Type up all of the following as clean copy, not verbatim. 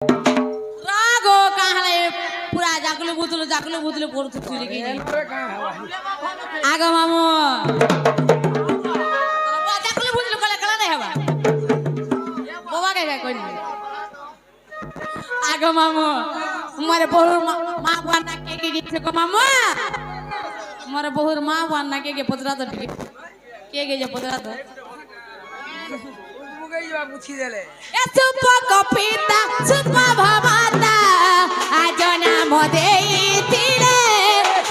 রাগো কাহালে পুরা জাকলু বুতলু পড়তে তুই কি আগো মামু জাকলু বুতলু কলে কলা নাই হবা বাবা কে কইনি আগো মামু মোরে বহুর মা বানা কে দিছে গো মামু মোরে বহুর মা বানা কে পতরা তো কে যে পতরা তো বুঝি দেলে এ সুপ কপিতা সুপ ভাবাতা আজনা মদেইতিলে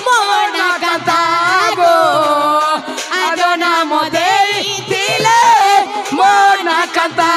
মনা কথা গো আজনা মদেইতিলে মনা কথা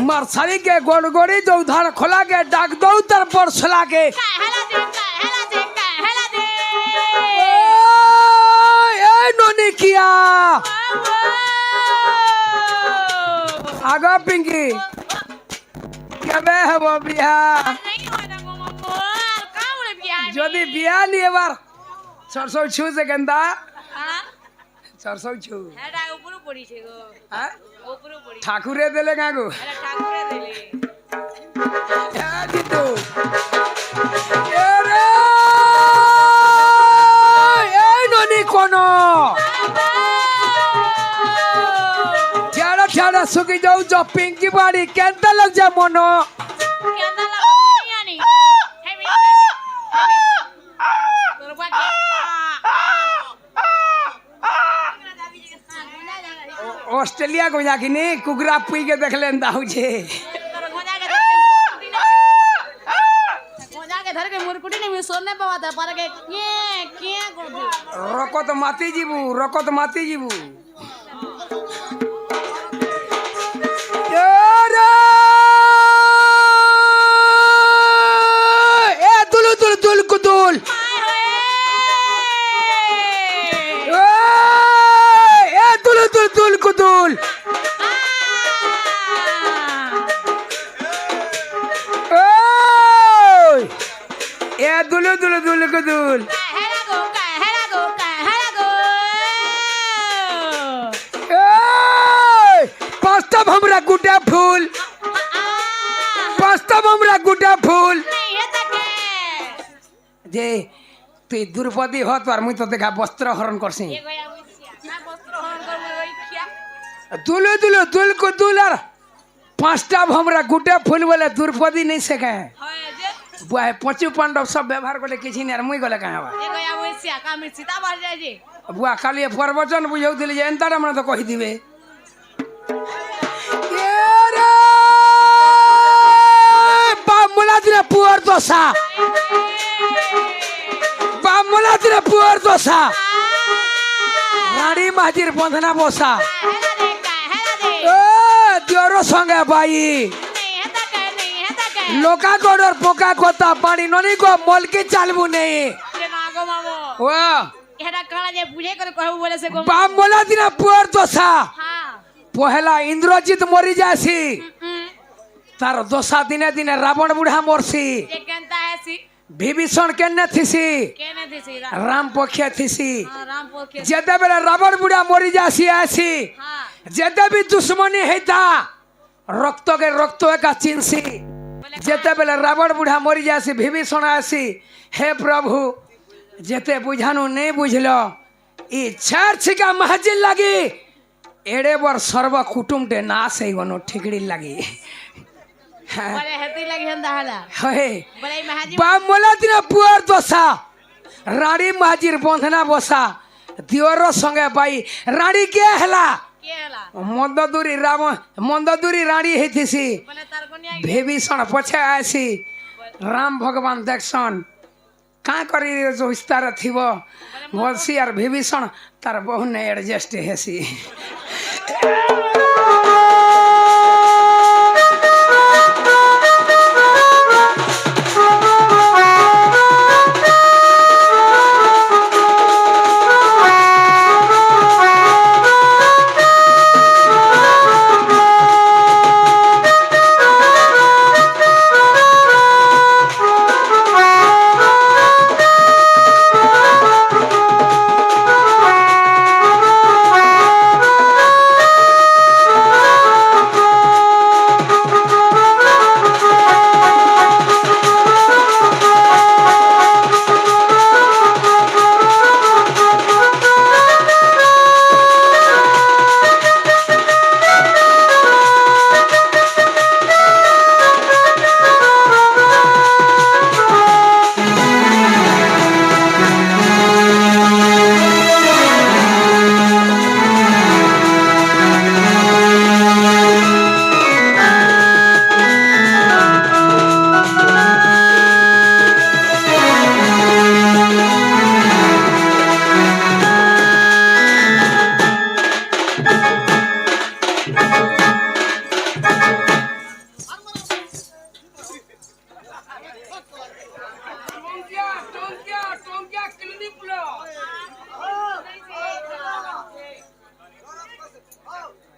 मारसाली के गोड़गोड़ी दो धार खोला के डाक दो तर पर छला के ए नोनी किया आगा पिंकी कबे है वो बिया जदी बिया लिए बार सरसों छू से गंदा सरसों छू এটা উপরে পড়িছে গো হ্যাঁ উপরে পড়ি ঠাকুরে দিলে গাগো এটা ঠাকুরে দিলে হ্যাঁ দিতো এরে এই ননি কোন ছাড়া ছাড়া সুকি যাও যা পিঙ্কি বাড়ি কেনতা লাগ যা মনো কেনতা লাগনি আনি হেমি তোর বাকি ऑस्ट्रेलिया को जाके नहीं कुकरा पी के देख लें दाऊ जे धर के मुरकुटी नहीं सोने पे बात है पर के के कर दे रकत माती जीबू ए दुलु दुलु दुल कुदुल ए दुलु दुलु दुल कुदुल ए दुलु दुलु दुल कुदुल पास्ता हमरा गुड्डा फूल पास्ता हमरा गुड्डा फूल जे तु द्रौपदी हो तोर मुई तो देखा वस्त्र हरण करसी दुलु दुलु दुल को दुलर पांचटा हमरा गुड्डा फूल बोले द्रौपदी नहीं सके बुआ पचु पांडव सब व्यवहार करले किछि नहीं मुई गले कहां बा बुआ खाली प्रवचन बुझौ दिले जे एंता हमरा तो कहि दिबे बामुलादिने पुअर दोसा बामुलादिने पुअर दोसा रानी माजिर बंधना बोसा दियोरो संगे बाई लोका गोडर पोका कोता पानी ननी को मोलके चालबू नहीं वाह एटा कला जे बुझे कर कहू बोले से गो बामुलादिने पुअर दोसा हां पहला इंद्रजित मरी जासी তার দশা দিনে দিনে রাবণ বুড়া মরছি ये केनता है सी বিভীষণ কেনে থিসি केने थी सी রাম পক্ষে থিসি रामपुर के যেতেবেলে রাবণ বুড়া মরি যাসি আসি हाँ যেতে বি দুশ্মনী হইতা রক্তকে রক্ত একা চিনসি যেতেবেলে রাবণ বুড়া মরি যাসি বিভীষণ আসি হে প্রভু যেতে বুঝানু নেই বুঝল ই ছাড় ছিকা মাহাজির লাগি এড়ে বর সর্ব কুটুমটে না সেই গনো ঠিকড়ি লাগি হ্যাঁ बोले हेती लगी हंदा हला হয়ে बोले महाजी বাপ মোলা দিন পুয়ার দশা রানী মাঝির বন্ধনা বসা দিওর সঙ্গে বাই রানী কে হেলা के हला মন্দদুরি রানী হইতিছি बोले तार कोनिया বিভীষণ পছে আসি রাম ভগবান দেখছন কাঁ করি বিস্তার থিব বলছি আর বিভীষণ তার বহু নেই এডজস্ট হেসি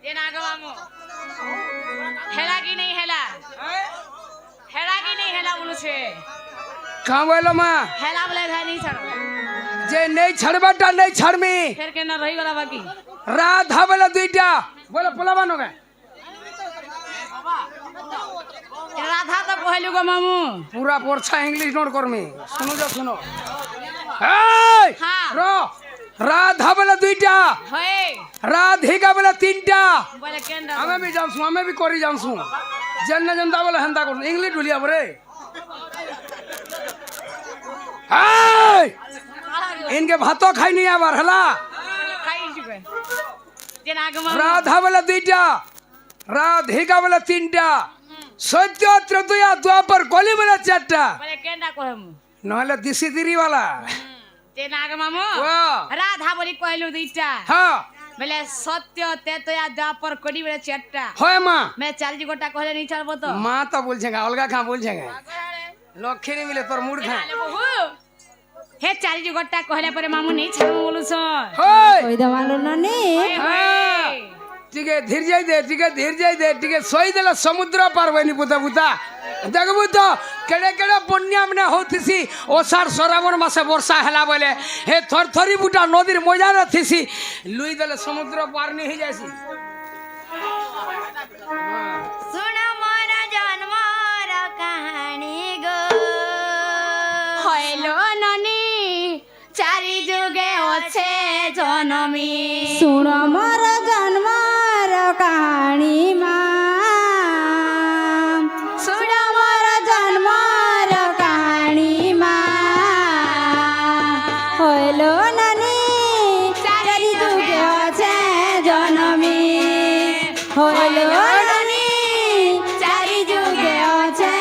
ये नागा मामू हेला की नहीं हेला हेला की नहीं हेला बोलो छे কাঁ বলো মা हेला बोले था नहीं छड़ो যে নেই ছাড়বাটা নেই ছাড়মি फिर के ना रही गला बाकी রাধা বলে দুইটা বলে পোলাবানো গে ये राधा तो कहलु गो मामू पूरा पोरछा इंग्लिश नोट करमी सुनो जो सुनो এই हाँ র রাধা বলে দুইটা होए রাধিকা বলে তিনটা बोले केंदा আমি বি জানছু আমি বি করি জানছু জেন্না জনতা বলে হেন্তা করু ইংলিশ ঢুলিয়া বরে এই ইনকে ভাত খাই নি আবার হলা खाई जुगे ये नागा मामू রাধা বলে দুইটা রাধিকা বলে তিনটা সত্য ত্রতুয়া দ্বাপর কলি বলে চারটা बोले केंदा कहमु নহলে দিশি দিরিওয়ালা ये नागा मामू ও राधा बोली कहलु दुईटा হ্যাঁ बोले सत्य तेतया द्वापर कोडी बोले चारटा হয় মা मैं 40 गोटा कहले नहीं छड़बो तो মা তো বলছে গা অলগা খা বলছে গা লক্ষ্মী মিলে তোর মুড় খা हेले बहु हे 40 गोटा कहले परे मामू नहीं छड़बो बोलु छ হয় কই দেওয়ালো ননি হ্যাঁ টিকে ধীর যাই দে টিকে ধীর যাই দে টিকে সই দেলে সমুদ্র পার হয়নি বুতা বুতা দেখবু তো কেড়ে কেড়ে বন্যা মানে হতিছি ওসার শ্রাবণ মাসে বর্ষা হেলা বলে হে থরথরি বুটা নদীর মজা রাখিছি লুই দেলে সমুদ্র পার নি হয়ে যাইছি শুন মোর জন্মর কাহানি গো হইলো ননি চারি যুগে আছে জনমী শুন মোর জন্মর কাহানি মা শুন মোর জন্মর কাহানি মা হইল নানি চারি যুগে আছে জনমী হইল নানি চারি যুগে আছে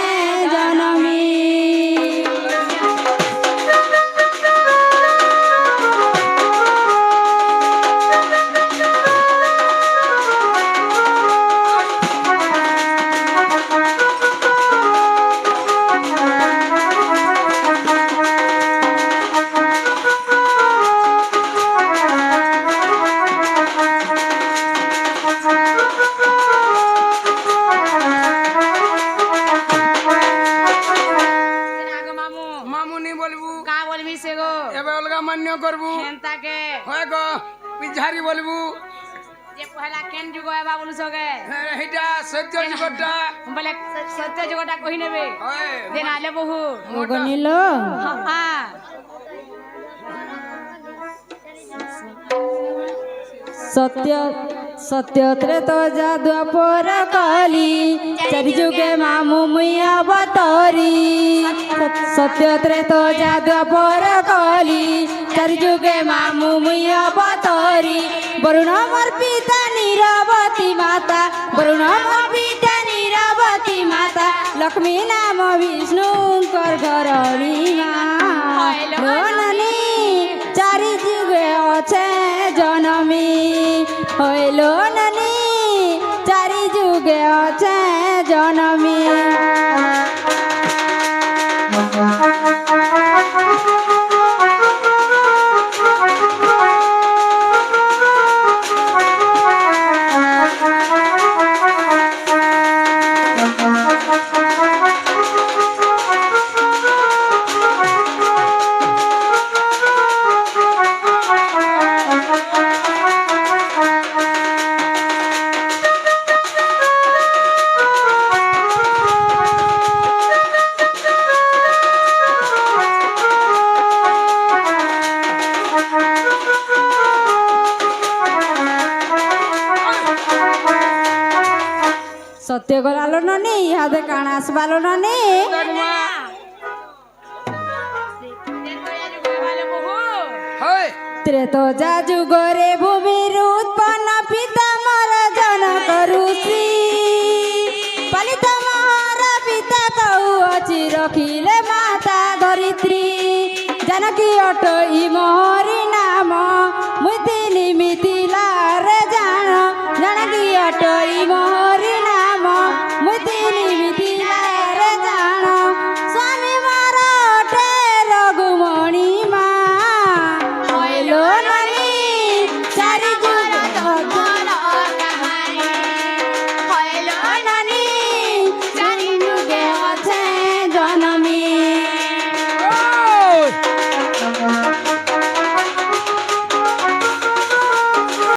জনমী বলবি সে গো এবে অলগা মান্য করবু হেনতাকে হয় গো পিঝারি বলবু যে পহলা কেন যুগ এবা বলছগে এইটা সত্য জীবনটা বলে সত্য যুগটা কই নেবে হয় যে নালে বহু গনিল হ্যাঁ সত্য সত্য ত্রেত দ্বাপর কলি চারি যুগে মামু মুই অবতরি সত্য ত্রেত দ্বাপর কলি চারি যুগে মামু মুই অবতরি বরুণ মোর পিতা নীরবতী মাতা বরুণ মোর পিতা নীরবতী মাতা লক্ষ্মী নাম বিষ্ণুঙ্কর ঘরণী মা নানি চারি যুগে অছে জনমী হইল নানি চারি যুগে অছে জনমী সত্য গলালো ননি ইহাদে কাণ আসবালো ননি হয় ত্রেত যা যুগরে ভূমির উৎপন্ন পিতা মর জনক ঋষি পালিত মহার পিতা কৌ অচি রখিলে মাতা ধরিত্রী জানকী অট ই মোহর